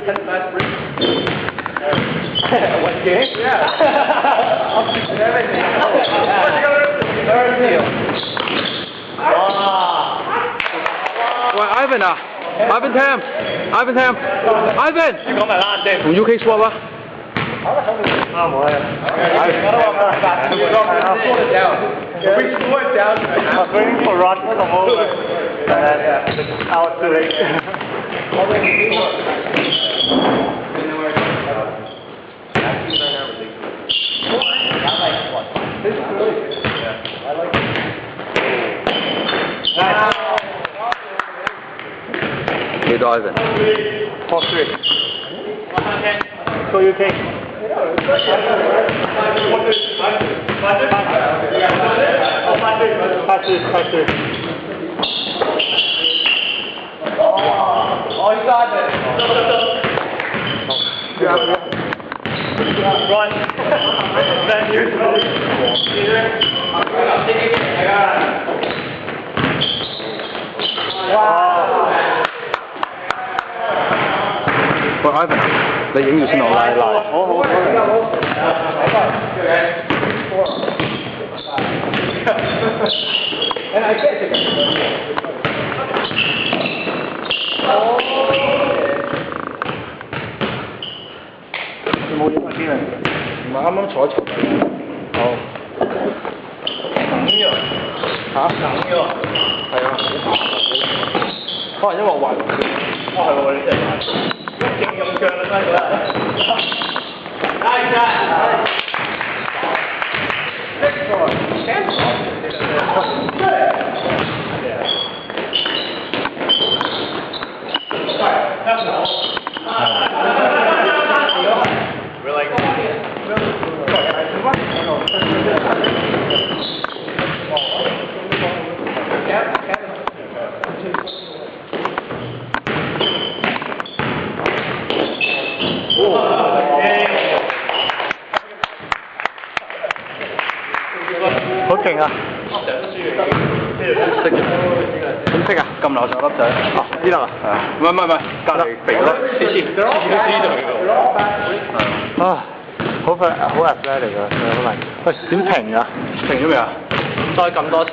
喂 ，Ivan 啊 ，Ivan Tam，Ivan Tam，Ivan， 你講埋啦，同 UK swap 啊？啊冇啊。We slow it down. I'm waiting for Rod to come over. I was too late. This is really good. Yeah. I like it.幾多 Ivan？ 4-3. So you take. Pass it. Oh, you got it. Run. Then you. Wow.喂 ，Ivan， 你影住先我拉。好。And I can't take it. Oh. 有冇影嗰啲啊？唔係啱啱坐一坐。好。等咗。嚇？等咗。係啊。可能因為我暈。哦係喎，你真係喐勁用腳啦，真係。好勁啊！識嘅，點識啊？撳樓上粒仔，哦，呢度啊？係啊，唔係，隔離肥嗰粒，次次都知道嘅。啊，好快，好 athletic 嚟㗎，好難。喂，點停啊？停咗未啊？再撳多次。